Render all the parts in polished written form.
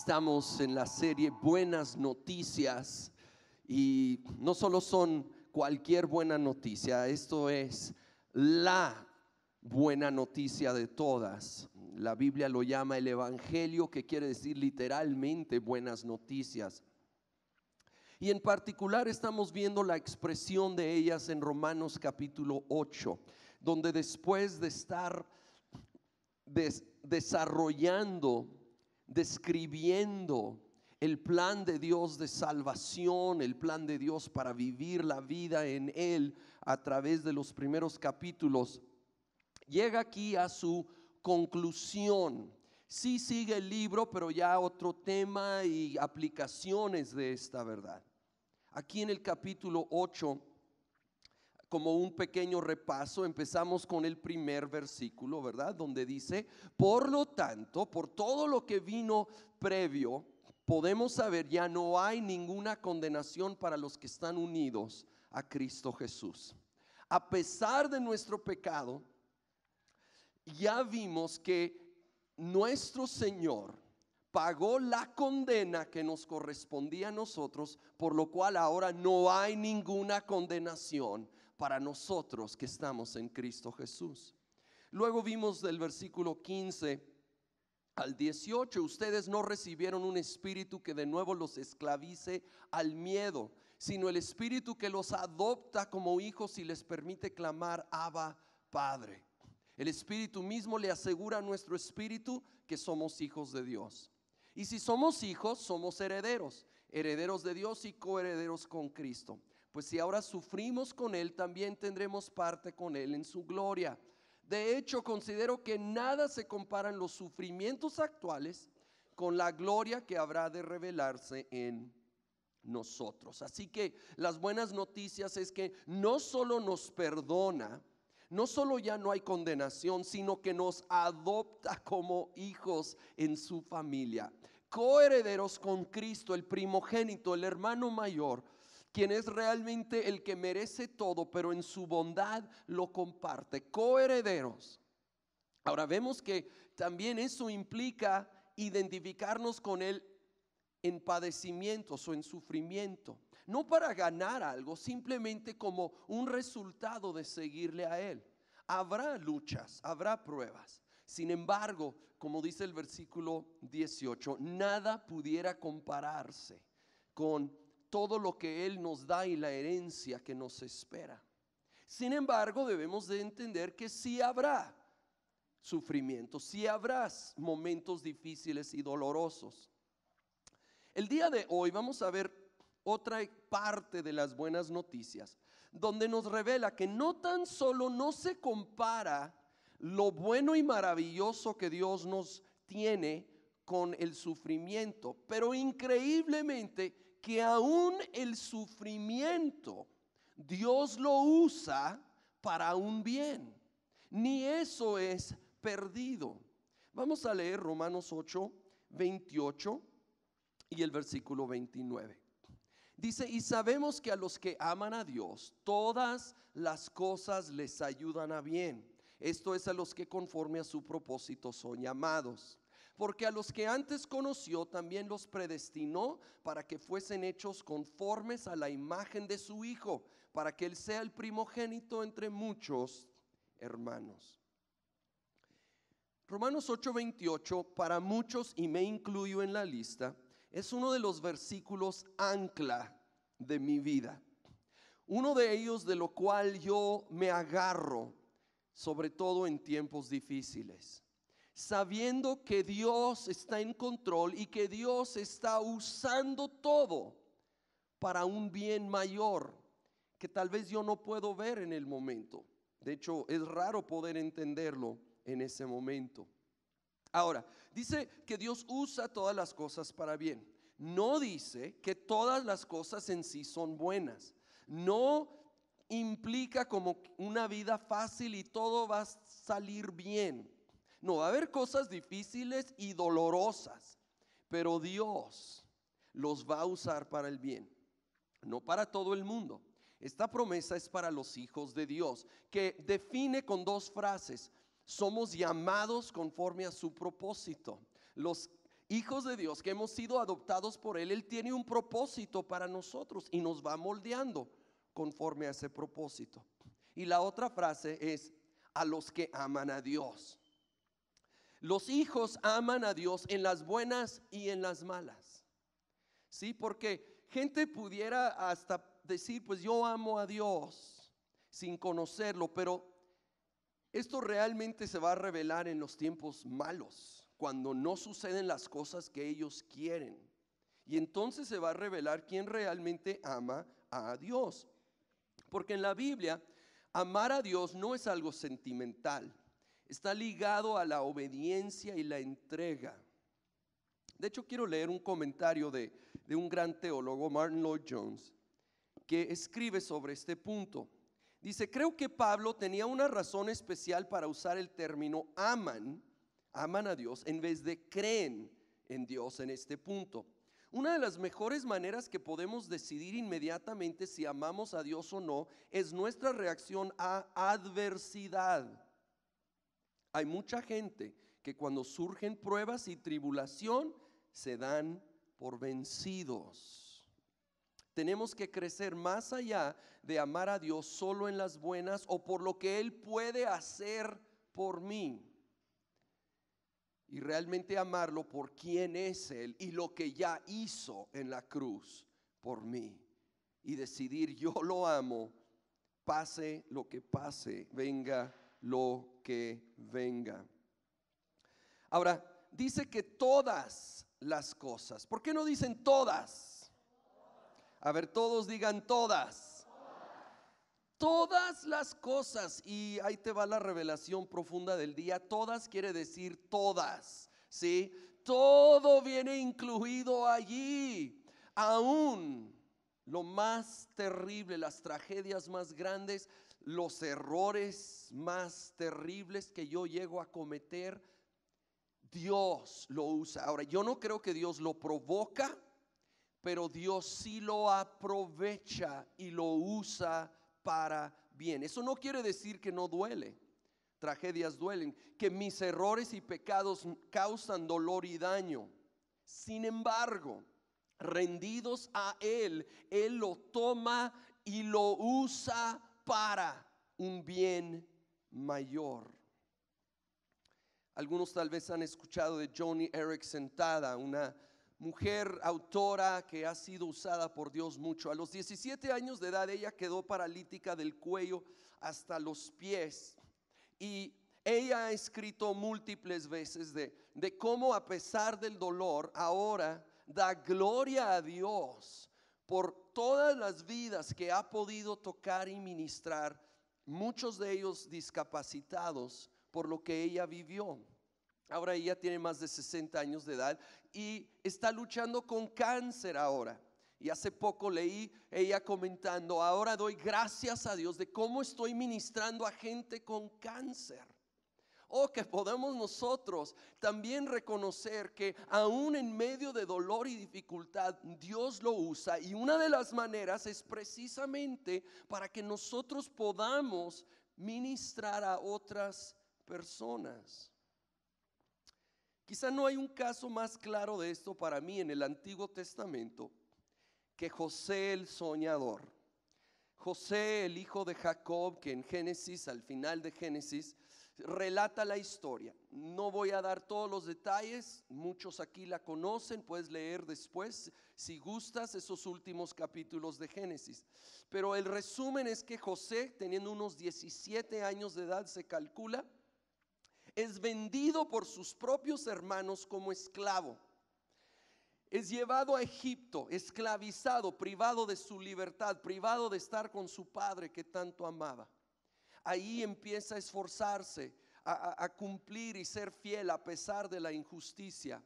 Estamos en la serie Buenas Noticias y no solo son cualquier buena noticia, esto es la buena noticia de todas. La Biblia lo llama el Evangelio, que quiere decir literalmente buenas noticias. Y en particular estamos viendo la expresión de ellas en Romanos capítulo 8, donde después de estar desarrollando, describiendo el plan de Dios de salvación, el plan de Dios para vivir la vida en Él a través de los primeros capítulos, llega aquí a su conclusión. Sí sigue el libro, pero ya otro tema y aplicaciones de esta verdad. Aquí en el capítulo 8, como un pequeño repaso, empezamos con el primer versículo, ¿verdad? Donde dice: por lo tanto, por todo lo que vino previo, podemos saber, ya no hay ninguna condenación para los que están unidos a Cristo Jesús. A pesar de nuestro pecado, ya vimos que nuestro Señor pagó la condena que nos correspondía a nosotros, por lo cual ahora no hay ninguna condenación para nosotros que estamos en Cristo Jesús. Luego vimos del versículo 15 al 18, ustedes no recibieron un espíritu que de nuevo los esclavice al miedo, sino el espíritu que los adopta como hijos y les permite clamar: Abba, Padre. El espíritu mismo le asegura a nuestro espíritu que somos hijos de Dios. Y si somos hijos, somos herederos, herederos de Dios y coherederos con Cristo. Pues si ahora sufrimos con Él, también tendremos parte con Él en su gloria. De hecho, considero que nada se comparan los sufrimientos actuales con la gloria que habrá de revelarse en nosotros. Así que las buenas noticias es que no solo nos perdona, no solo ya no hay condenación, sino que nos adopta como hijos en su familia, coherederos con Cristo, el primogénito, el hermano mayor, quien es realmente el que merece todo, pero en su bondad lo comparte, coherederos. Ahora vemos que también eso implica identificarnos con Él en padecimientos o en sufrimiento, no para ganar algo, simplemente como un resultado de seguirle a Él. Habrá luchas, habrá pruebas. Sin embargo, como dice el versículo 18, nada pudiera compararse con todo lo que Él nos da y la herencia que nos espera. Sin embargo, debemos de entender que sí habrá sufrimiento, sí habrá momentos difíciles y dolorosos. El día de hoy vamos a ver otra parte de las buenas noticias, donde nos revela que no tan solo no se compara lo bueno y maravilloso que Dios nos tiene con el sufrimiento, pero increíblemente que aún el sufrimiento Dios lo usa para un bien. Ni eso es perdido. Vamos a leer Romanos 8, 28 y el versículo 29. Dice: y sabemos que a los que aman a Dios, todas las cosas les ayudan a bien. Esto es, a los que conforme a su propósito son llamados. Porque a los que antes conoció, también los predestinó para que fuesen hechos conformes a la imagen de su Hijo, para que Él sea el primogénito entre muchos hermanos. Romanos 8:28, para muchos, y me incluyo en la lista, es uno de los versículos ancla de mi vida. Uno de ellos de lo cual yo me agarro, sobre todo en tiempos difíciles, sabiendo que Dios está en control y que Dios está usando todo para un bien mayor que tal vez yo no puedo ver en el momento. De hecho, es raro poder entenderlo en ese momento. Ahora, dice que Dios usa todas las cosas para bien. No dice que todas las cosas en sí son buenas. No implica como una vida fácil y todo va a salir bien. No, va a haber cosas difíciles y dolorosas, pero Dios los va a usar para el bien, no para todo el mundo. Esta promesa es para los hijos de Dios, que define con dos frases: somos llamados conforme a su propósito. hijos de Dios, que hemos sido adoptados por Él, Él tiene un propósito para nosotros y nos va moldeando conforme a ese propósito. Y la otra frase es: a los que aman a Dios. Los hijos aman a Dios en las buenas y en las malas. Sí, porque gente pudiera hasta decir, pues yo amo a Dios sin conocerlo, pero esto realmente se va a revelar en los tiempos malos, cuando no suceden las cosas que ellos quieren. Y entonces se va a revelar quién realmente ama a Dios. Porque en la Biblia, amar a Dios no es algo sentimental, está ligado a la obediencia y la entrega. De hecho, quiero leer un comentario de un gran teólogo, Martin Lloyd-Jones, que escribe sobre este punto. Dice: creo que Pablo tenía una razón especial para usar el término aman a Dios en vez de creen en Dios en este punto. Una de las mejores maneras que podemos decidir inmediatamente si amamos a Dios o no es nuestra reacción a adversidad. Hay mucha gente que cuando surgen pruebas y tribulación se dan por vencidos. Tenemos que crecer más allá de amar a Dios solo en las buenas o por lo que Él puede hacer por mí, y realmente amarlo por quién es Él y lo que ya hizo en la cruz por mí, y decidir: yo lo amo, pase lo que pase, venga lo que venga. Ahora, dice que todas las cosas. ¿Por qué no dicen todas? A ver, todos digan todas. Todas las cosas, y ahí te va la revelación profunda del día. Todas quiere decir todas, ¿sí? Todo viene incluido allí. Aún lo más terrible, las tragedias más grandes, los errores más terribles que yo llego a cometer, Dios lo usa. Ahora, yo no creo que Dios lo provoca, pero Dios sí lo aprovecha y lo usa para bien. Eso no quiere decir que no duele. Tragedias duelen, que mis errores y pecados causan dolor y daño. Sin embargo, rendidos a Él, Él lo toma y lo usa para un bien mayor. Algunos tal vez han escuchado de Joni Eareckson Tada, una mujer autora que ha sido usada por Dios mucho. A los 17 años de edad ella quedó paralítica del cuello hasta los pies, y ella ha escrito múltiples veces de cómo, a pesar del dolor, ahora da gloria a Dios por todas las vidas que ha podido tocar y ministrar, muchos de ellos discapacitados por lo que ella vivió. Ahora ella tiene más de 60 años de edad y está luchando con cáncer ahora. Y hace poco leí ella comentando: ahora doy gracias a Dios de cómo estoy ministrando a gente con cáncer. O que podemos nosotros también reconocer que aún en medio de dolor y dificultad Dios lo usa, y una de las maneras es precisamente para que nosotros podamos ministrar a otras personas. Quizá no hay un caso más claro de esto para mí en el Antiguo Testamento que José el soñador. José, el hijo de Jacob, que en Génesis, al final de Génesis, relata la historia. No voy a dar todos los detalles, muchos aquí la conocen, puedes leer después si gustas esos últimos capítulos de Génesis. Pero el resumen es que José, teniendo unos 17 años de edad, se calcula, es vendido por sus propios hermanos como esclavo. Es llevado a Egipto, esclavizado, privado de su libertad, privado de estar con su padre que tanto amaba. Ahí empieza a esforzarse, a cumplir y ser fiel a pesar de la injusticia.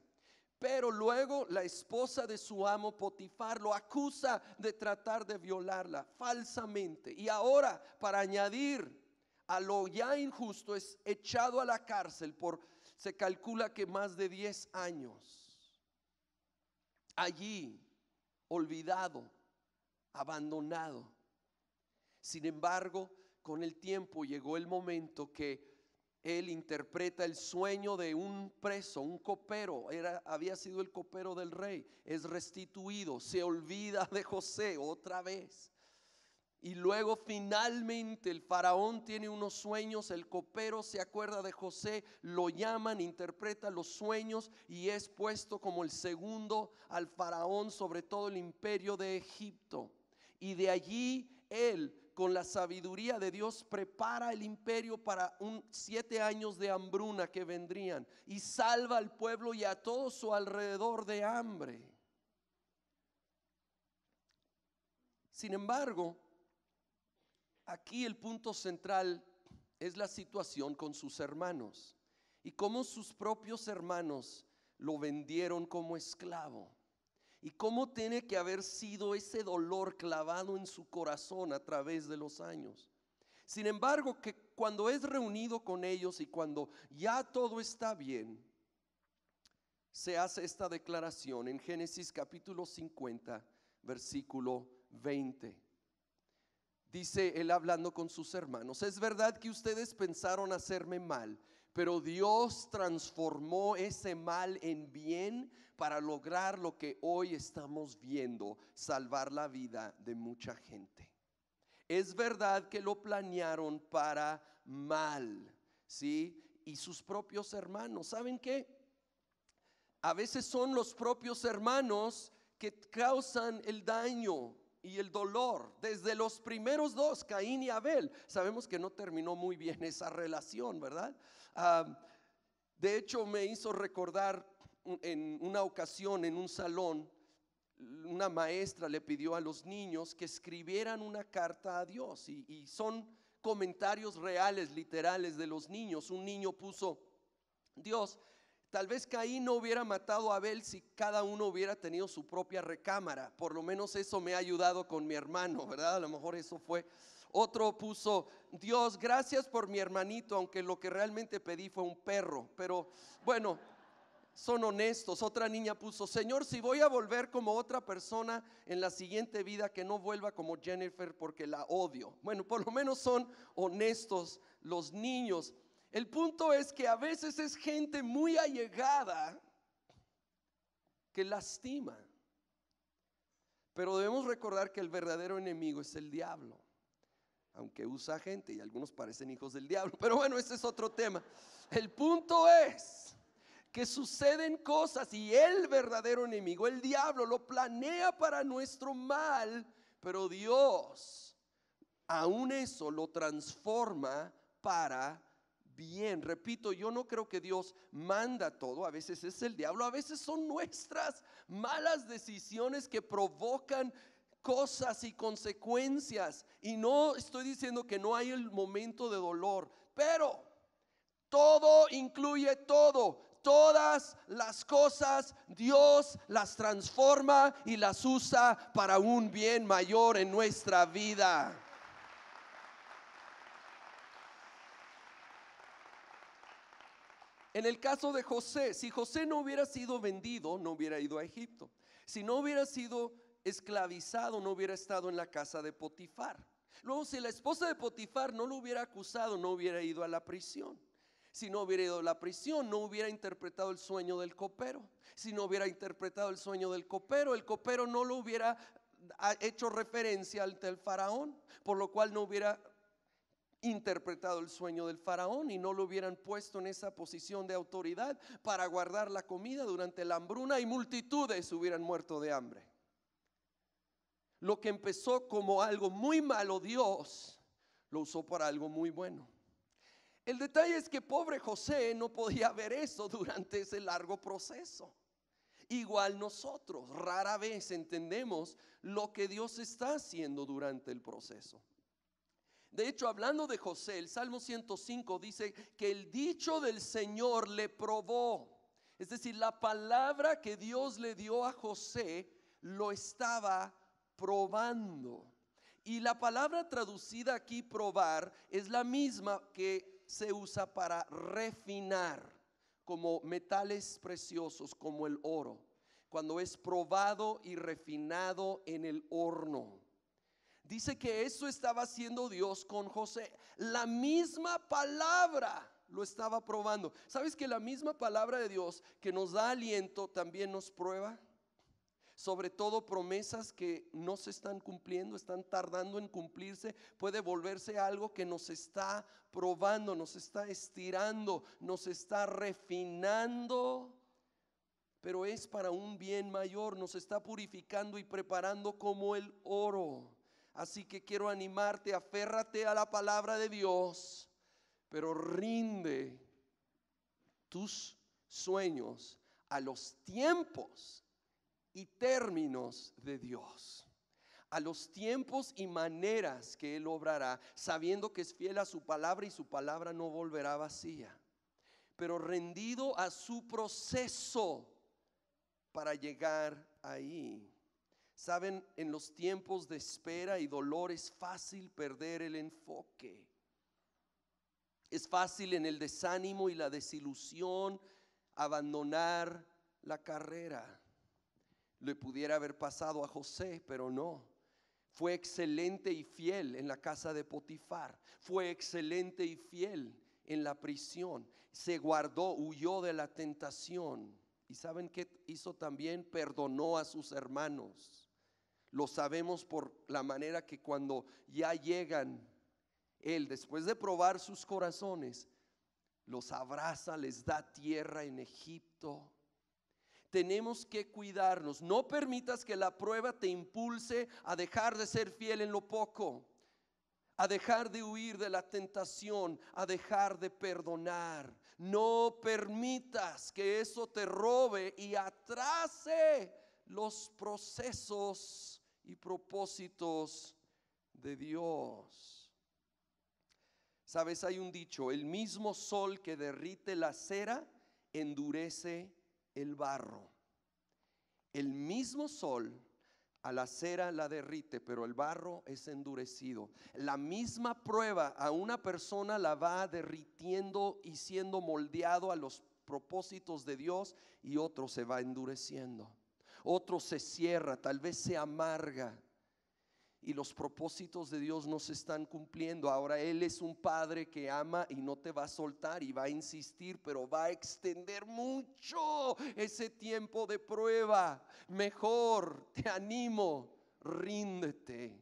Pero luego la esposa de su amo Potifar lo acusa de tratar de violarla falsamente. Y ahora, para añadir a lo ya injusto, es echado a la cárcel por, se calcula que más de 10 años. Allí, olvidado, abandonado. Sin embargo, con el tiempo llegó el momento que Él interpreta el sueño de un preso, un copero, había sido el copero del rey, es restituido, se olvida de José otra vez. Y luego finalmente el faraón tiene unos sueños, el copero se acuerda de José, lo llaman, interpreta los sueños y es puesto como el segundo al faraón sobre todo el imperio de Egipto. Y de allí él, con la sabiduría de Dios, prepara el imperio para 7 años de hambruna que vendrían y salva al pueblo y a todo su alrededor de hambre. Sin embargo, aquí el punto central es la situación con sus hermanos y cómo sus propios hermanos lo vendieron como esclavo. Y cómo tiene que haber sido ese dolor clavado en su corazón a través de los años. Sin embargo, que cuando es reunido con ellos y cuando ya todo está bien, se hace esta declaración en Génesis capítulo 50, versículo 20. Dice él hablando con sus hermanos: es verdad que ustedes pensaron hacerme mal, pero Dios transformó ese mal en bien para lograr lo que hoy estamos viendo, salvar la vida de mucha gente. Es verdad que lo planearon para mal, ¿sí? Y sus propios hermanos, ¿saben qué? A veces son los propios hermanos que causan el daño y el dolor. Desde los primeros dos, Caín y Abel, sabemos que no terminó muy bien esa relación, ¿verdad? De hecho, me hizo recordar en una ocasión en un salón, una maestra le pidió a los niños que escribieran una carta a Dios y son comentarios reales, literales de los niños. Un niño puso: Dios, tal vez Caín no hubiera matado a Abel si cada uno hubiera tenido su propia recámara. Por lo menos eso me ha ayudado con mi hermano, ¿verdad? A lo mejor eso fue. Otro puso: Dios, gracias por mi hermanito, aunque lo que realmente pedí fue un perro. Pero bueno, son honestos. Otra niña puso: Señor, si voy a volver como otra persona en la siguiente vida, que no vuelva como Jennifer porque la odio. Bueno, por lo menos son honestos los niños. El punto es que a veces es gente muy allegada que lastima. Pero debemos recordar que el verdadero enemigo es el diablo, aunque usa gente y algunos parecen hijos del diablo. Pero bueno, ese es otro tema. El punto es que suceden cosas y el verdadero enemigo, el diablo, lo planea para nuestro mal, pero Dios aún eso lo transforma para bien. Repito, yo no creo que Dios manda todo. A veces es el diablo, a veces son nuestras malas decisiones que provocan cosas y consecuencias. Y no estoy diciendo que no hay el momento de dolor, pero todo incluye todo. Todas las cosas Dios las transforma y las usa para un bien mayor en nuestra vida. En el caso de José, si José no hubiera sido vendido, no hubiera ido a Egipto. Si no hubiera sido esclavizado, no hubiera estado en la casa de Potifar. Luego, si la esposa de Potifar no lo hubiera acusado, no hubiera ido a la prisión. Si no hubiera ido a la prisión, no hubiera interpretado el sueño del copero. Si no hubiera interpretado el sueño del copero, el copero no lo hubiera hecho referencia ante el faraón, por lo cual no hubiera interpretado el sueño del faraón y no lo hubieran puesto en esa posición de autoridad para guardar la comida durante la hambruna, y multitudes hubieran muerto de hambre. Lo que empezó como algo muy malo, Dios lo usó para algo muy bueno. El detalle es que pobre José no podía ver eso durante ese largo proceso. Igual nosotros rara vez entendemos lo que Dios está haciendo durante el proceso. De hecho, hablando de José, el Salmo 105 dice que el dicho del Señor le probó. Es decir, la palabra que Dios le dio a José lo estaba probando. Y la palabra traducida aquí, probar, es la misma que se usa para refinar, como metales preciosos, como el oro, cuando es probado y refinado en el horno. Dice que eso estaba haciendo Dios con José. La misma palabra lo estaba probando. ¿Sabes que la misma palabra de Dios que nos da aliento también nos prueba? Sobre todo promesas que no se están cumpliendo, están tardando en cumplirse, puede volverse algo que nos está probando, nos está estirando, nos está refinando, pero es para un bien mayor, nos está purificando y preparando como el oro. Así que quiero animarte, aférrate a la palabra de Dios, pero rinde tus sueños a los tiempos y términos de Dios, a los tiempos y maneras que Él obrará, sabiendo que es fiel a su palabra y su palabra no volverá vacía, pero rendido a su proceso para llegar ahí. Saben, en los tiempos de espera y dolor es fácil perder el enfoque. Es fácil en el desánimo y la desilusión abandonar la carrera. Le pudiera haber pasado a José, pero no. Fue excelente y fiel en la casa de Potifar. Fue excelente y fiel en la prisión. Se guardó, huyó de la tentación. ¿Y saben qué hizo también? Perdonó a sus hermanos. Lo sabemos por la manera que cuando ya llegan, Él, después de probar sus corazones, los abraza, les da tierra en Egipto. Tenemos que cuidarnos. No permitas que la prueba te impulse a dejar de ser fiel en lo poco, a dejar de huir de la tentación, a dejar de perdonar. No permitas que eso te robe y atrase los procesos y propósitos de Dios. Sabes, hay un dicho: el mismo sol que derrite la cera endurece el barro. El mismo sol a la cera la derrite, pero el barro es endurecido. La misma prueba a una persona la va derritiendo y siendo moldeado a los propósitos de Dios, y otro se va endureciendo, otro se cierra, tal vez se amarga, y los propósitos de Dios no se están cumpliendo. Ahora Él es un padre que ama y no te va a soltar y va a insistir, pero va a extender mucho ese tiempo de prueba. Mejor te animo, ríndete.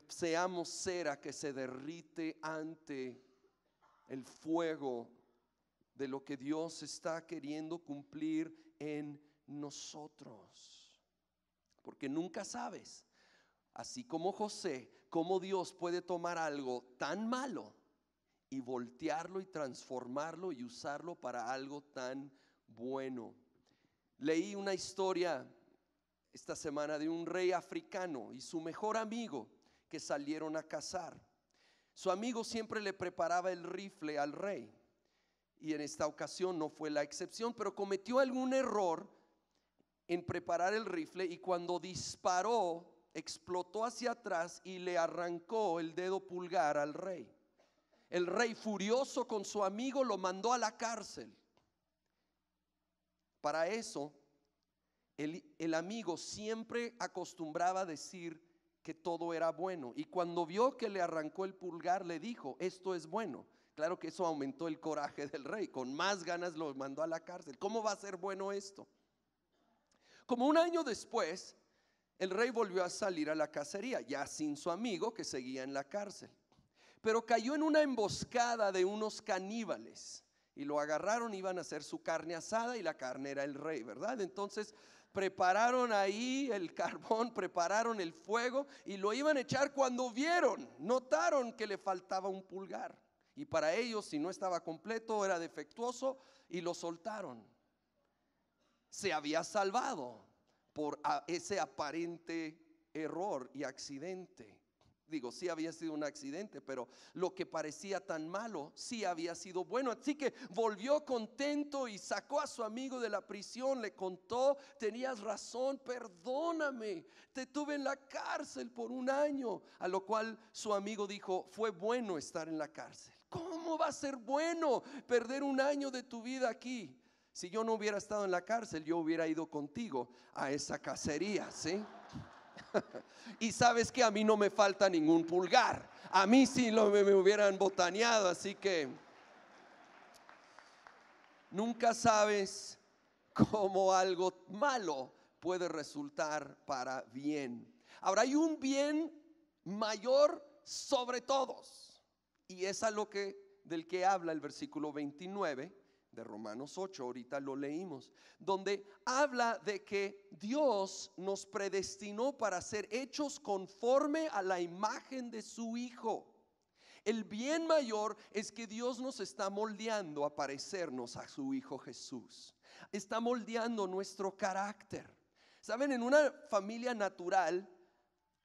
Seamos cera que se derrite ante el fuego de lo que Dios está queriendo cumplir en nosotros, porque nunca sabes. Así como José, cómo Dios puede tomar algo tan malo y voltearlo y transformarlo y usarlo para algo tan bueno. Leí una historia esta semana de un rey africano y su mejor amigo que salieron a cazar. Su amigo siempre le preparaba el rifle al rey, y en esta ocasión no fue la excepción, pero cometió algún error en preparar el rifle, y cuando disparó explotó hacia atrás y le arrancó el dedo pulgar al rey. El rey, furioso con su amigo, lo mandó a la cárcel. Para eso el amigo siempre acostumbraba a decir que todo era bueno, y cuando vio que le arrancó el pulgar le dijo: esto es bueno. Claro que eso aumentó el coraje del rey, con más ganas lo mandó a la cárcel. ¿Cómo va a ser bueno esto? Como un año después, el rey volvió a salir a la cacería, ya sin su amigo que seguía en la cárcel, pero cayó en una emboscada de unos caníbales y lo agarraron. Iban a hacer su carne asada y la carne era el rey, ¿verdad? Entonces prepararon ahí el carbón, prepararon el fuego y lo iban a echar cuando notaron que le faltaba un pulgar, y para ellos, si no estaba completo, era defectuoso, y lo soltaron. Se había salvado por ese aparente error y accidente. Digo, sí había sido un accidente, pero lo que parecía tan malo sí había sido bueno. Así que volvió contento y sacó a su amigo de la prisión. Le contó: tenías razón, perdóname, te tuve en la cárcel por un año. A lo cual su amigo dijo: fue bueno estar en la cárcel. ¿Cómo va a ser bueno perder un año de tu vida aquí? Si yo no hubiera estado en la cárcel, yo hubiera ido contigo a esa cacería, ¿sí? Y sabes que a mí no me falta ningún pulgar. A mí sí me hubieran botaneado, así que Nunca sabes cómo algo malo puede resultar para bien. Ahora hay un bien mayor sobre todos, y es a lo que del que habla el versículo 29 de Romanos 8, ahorita lo leímos, donde habla de que Dios nos predestinó para ser hechos conforme a la imagen de su Hijo. El bien mayor es que Dios nos está moldeando a parecernos a su Hijo Jesús. Está moldeando nuestro carácter. Saben, en una familia natural,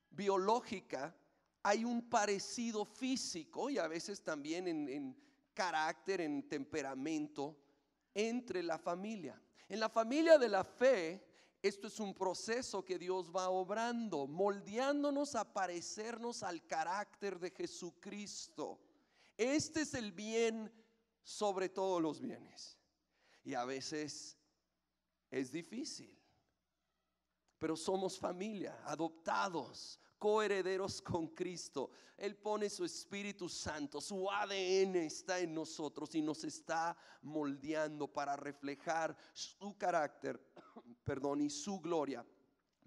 biológica, hay un parecido físico y a veces también en carácter, en temperamento entre la familia. En la familia de la fe, esto es un proceso que Dios va obrando, moldeándonos a parecernos al carácter de Jesucristo. Este es el bien sobre todos los bienes. Y a veces es difícil, pero somos familia, adoptados, coherederos con Cristo. Él pone su Espíritu Santo, su ADN está en nosotros y nos está moldeando para reflejar su carácter, y su gloria.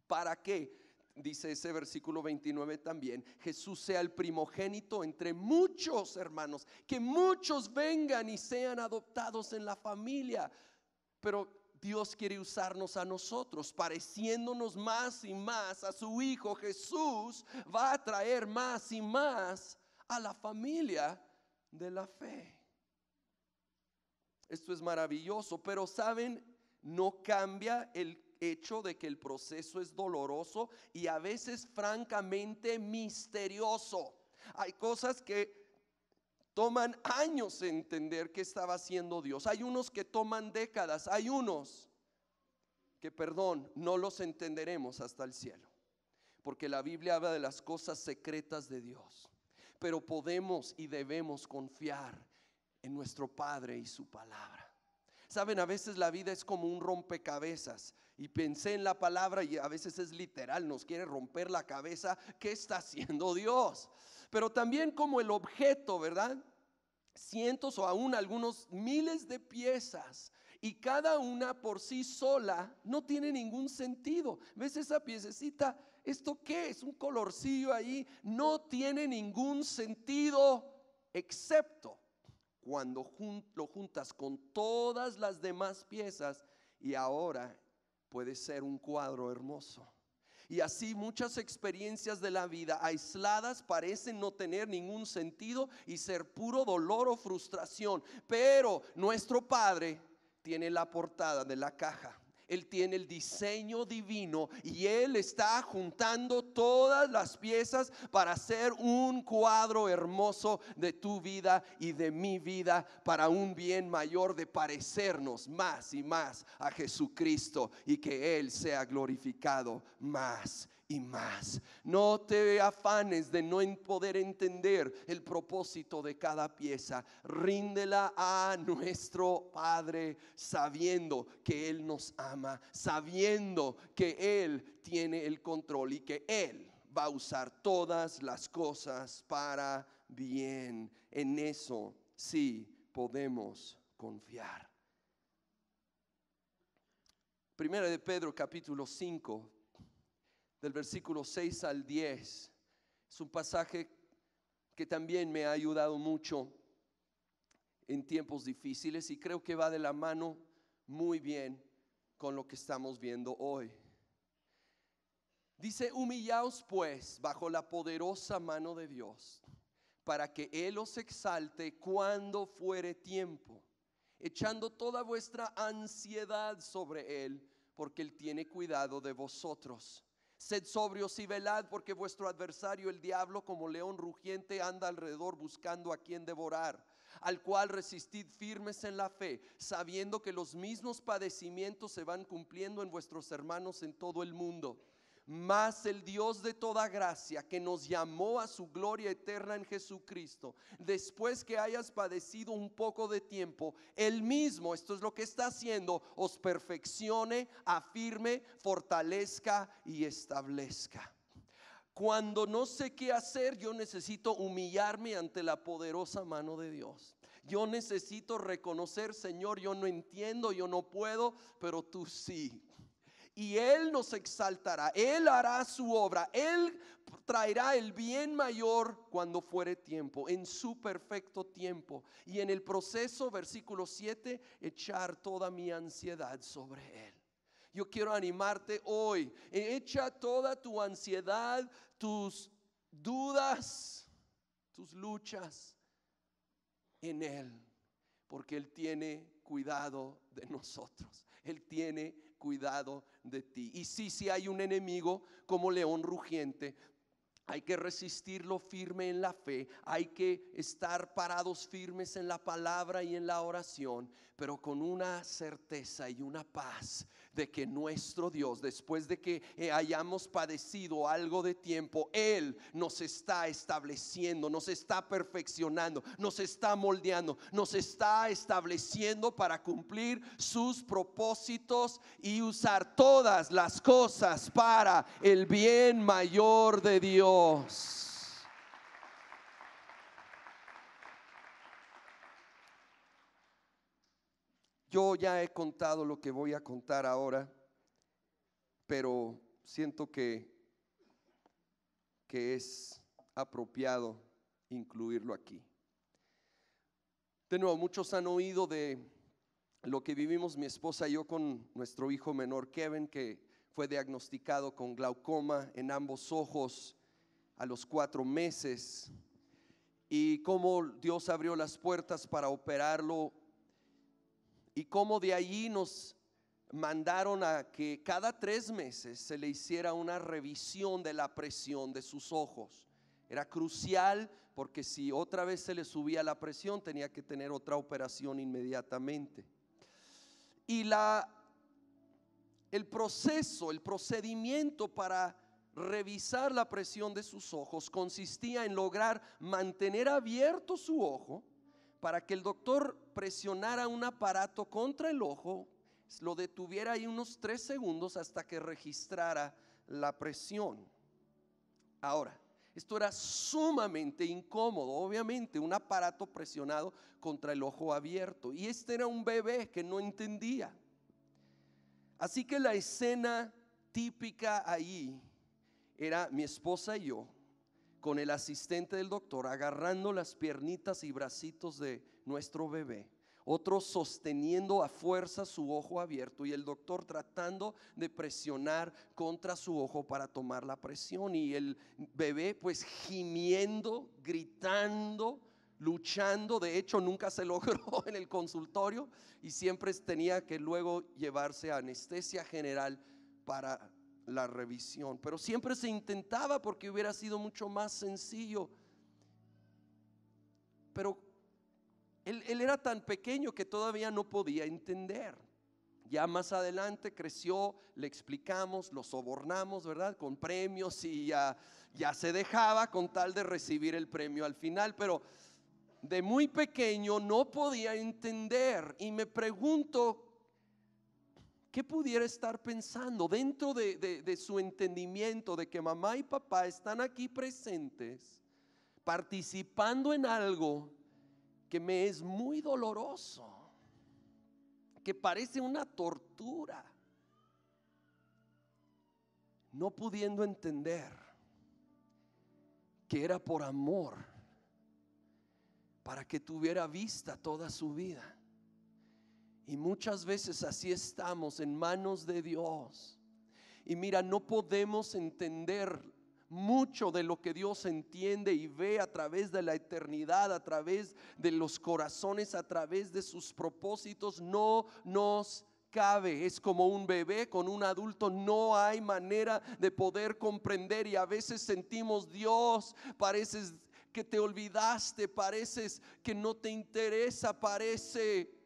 ¿Para qué? Dice ese versículo 29 también, Jesús sea el primogénito entre muchos hermanos, que muchos vengan y sean adoptados en la familia. Pero Dios quiere usarnos a nosotros, pareciéndonos más y más a su Hijo Jesús. Va a traer más y más a la familia de la fe. Esto es maravilloso, pero saben, no cambia el hecho de que el proceso es doloroso y a veces francamente misterioso. Hay cosas que toman años entender qué estaba haciendo Dios. Hay unos que toman décadas. Hay unos que, no los entenderemos hasta el cielo, porque la Biblia habla de las cosas secretas de Dios. Pero podemos y debemos confiar en nuestro Padre y su palabra. Saben, a veces la vida es como un rompecabezas. Y pensé en la palabra y a veces es literal, nos quiere romper la cabeza. ¿Qué está haciendo Dios? Pero también como el objeto, ¿verdad? Cientos o aún algunos miles de piezas, y cada una por sí sola no tiene ningún sentido. ¿Ves esa piececita? ¿Esto qué es? Un colorcillo ahí. No tiene ningún sentido, excepto cuando lo juntas con todas las demás piezas, y ahora puede ser un cuadro hermoso. Y así muchas experiencias de la vida aisladas parecen no tener ningún sentido y ser puro dolor o frustración. Pero nuestro Padre tiene la portada de la caja. Él tiene el diseño divino y Él está juntando todas las piezas para hacer un cuadro hermoso de tu vida y de mi vida, para un bien mayor de parecernos más y más a Jesucristo y que Él sea glorificado más y más. No te afanes de no poder entender el propósito de cada pieza. Ríndela a nuestro Padre, sabiendo que Él nos ama, sabiendo que Él tiene el control y que Él va a usar todas las cosas para bien. En eso sí podemos confiar. Primera de Pedro capítulo 5, del versículo 6 al 10, es un pasaje que también me ha ayudado mucho en tiempos difíciles y creo que va de la mano muy bien con lo que estamos viendo hoy. Dice: humillaos pues bajo la poderosa mano de Dios, para que Él os exalte cuando fuere tiempo, echando toda vuestra ansiedad sobre Él, porque Él tiene cuidado de vosotros. Sed sobrios y velad, porque vuestro adversario el diablo, como león rugiente, anda alrededor buscando a quien devorar, al cual resistid firmes en la fe, sabiendo que los mismos padecimientos se van cumpliendo en vuestros hermanos en todo el mundo. Mas el Dios de toda gracia, que nos llamó a su gloria eterna en Jesucristo, después que hayas padecido un poco de tiempo, Él mismo, esto es lo que está haciendo, os perfeccione, afirme, fortalezca y establezca. Cuando no sé qué hacer, yo necesito humillarme ante la poderosa mano de Dios. Yo necesito reconocer, Señor, yo no entiendo, yo no puedo, pero tú sí. Y Él nos exaltará, Él hará su obra, Él traerá el bien mayor cuando fuere tiempo, en su perfecto tiempo. Y en el proceso, versículo 7, echar toda mi ansiedad sobre Él. Yo quiero animarte hoy, echa toda tu ansiedad, tus dudas, tus luchas en Él, porque Él tiene cuidado de nosotros. Él tiene cuidado de ti. Y si hay un enemigo como león rugiente, hay que resistirlo firme en la fe, hay que estar parados firmes en la palabra y en la oración, pero con una certeza y una paz de que nuestro Dios, después de que hayamos padecido algo de tiempo, Él nos está estableciendo, nos está perfeccionando, nos está moldeando, nos está estableciendo para cumplir sus propósitos y usar todas las cosas para el bien mayor de Dios. Yo ya he contado lo que voy a contar ahora, pero siento que es apropiado incluirlo aquí. De nuevo, muchos han oído de lo que vivimos mi esposa y yo con nuestro hijo menor Kevin, que fue diagnosticado con glaucoma en ambos ojos a los 4 meses, y cómo Dios abrió las puertas para operarlo, y cómo de allí nos mandaron a que cada 3 meses se le hiciera una revisión de la presión de sus ojos. Era crucial porque si otra vez se le subía la presión tenía que tener otra operación inmediatamente. Y el procedimiento para revisar la presión de sus ojos consistía en lograr mantener abierto su ojo para que el doctor presionara un aparato contra el ojo, lo detuviera ahí unos 3 segundos hasta que registrara la presión. Ahora, esto era sumamente incómodo, obviamente, un aparato presionado contra el ojo abierto, y este era un bebé que no entendía. Así que la escena típica ahí era mi esposa y yo con el asistente del doctor agarrando las piernitas y bracitos de nuestro bebé, otros sosteniendo a fuerza su ojo abierto y el doctor tratando de presionar contra su ojo para tomar la presión, y el bebé pues gimiendo, gritando, luchando. De hecho nunca se logró en el consultorio y siempre tenía que luego llevarse a anestesia general para la revisión, pero siempre se intentaba porque hubiera sido mucho más sencillo. Pero él era tan pequeño que todavía no podía entender. Ya más adelante creció, le explicamos, lo sobornamos, ¿verdad? Con premios, y ya se dejaba con tal de recibir el premio al final, pero de muy pequeño no podía entender. Y me pregunto, ¿qué pudiera estar pensando dentro de su entendimiento de que mamá y papá están aquí presentes, participando en algo que me es muy doloroso, que parece una tortura, no pudiendo entender que era por amor, para que tuviera vista toda su vida? Y muchas veces así estamos en manos de Dios. Y mira, no podemos entender mucho de lo que Dios entiende y ve a través de la eternidad, a través de los corazones, a través de sus propósitos. No nos cabe. Es como un bebé con un adulto, no hay manera de poder comprender, y a veces sentimos: Dios, pareces que te olvidaste, pareces que no te interesa, parece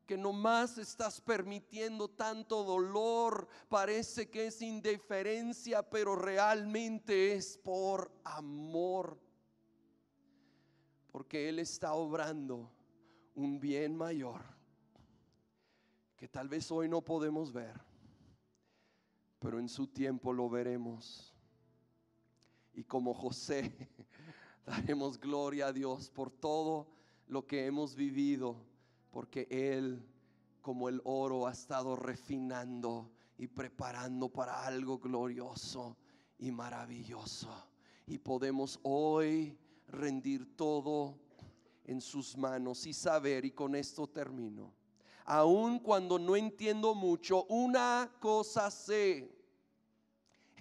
que nomás estás permitiendo tanto dolor, parece que es indiferencia, pero realmente es por amor, porque Él está obrando un bien mayor que tal vez hoy no podemos ver, pero en su tiempo lo veremos. Y como José, daremos gloria a Dios por todo lo que hemos vivido, porque Él, como el oro, ha estado refinando y preparando para algo glorioso y maravilloso. Y podemos hoy rendir todo en sus manos y saber, y con esto termino, aun cuando no entiendo mucho, una cosa sé: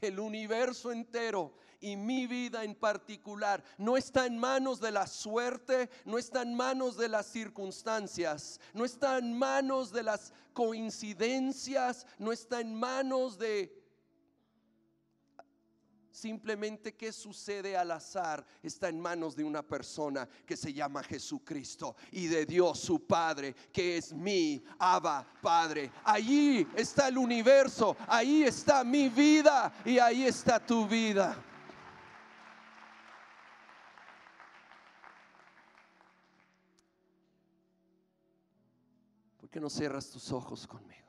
el universo entero y mi vida en particular no está en manos de la suerte, no está en manos de las circunstancias, no está en manos de las coincidencias, no está en manos de simplemente qué sucede al azar. Está en manos de una persona que se llama Jesucristo y de Dios su Padre, que es mi Abba Padre. Allí está el universo, ahí está mi vida y ahí está tu vida. ¿Por qué no cierras tus ojos conmigo?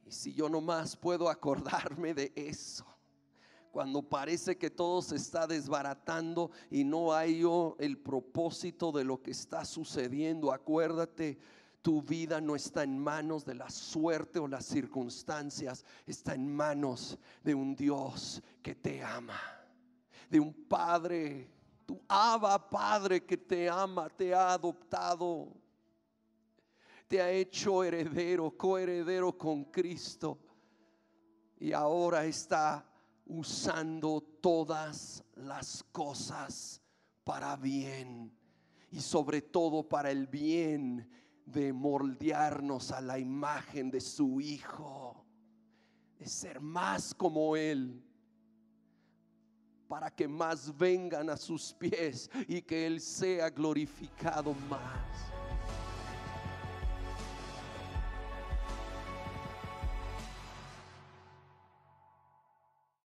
Y si yo nomás puedo acordarme de eso, cuando parece que todo se está desbaratando y no hay el propósito de lo que está sucediendo, acuérdate, tu vida no está en manos de la suerte o las circunstancias, está en manos de un Dios que te ama, de un Padre, tu Abba Padre, que te ama, te ha adoptado, te ha hecho heredero, coheredero con Cristo, y ahora está usando todas las cosas para bien, y sobre todo para el bien de moldearnos a la imagen de su Hijo, de ser más como Él, para que más vengan a sus pies y que Él sea glorificado más.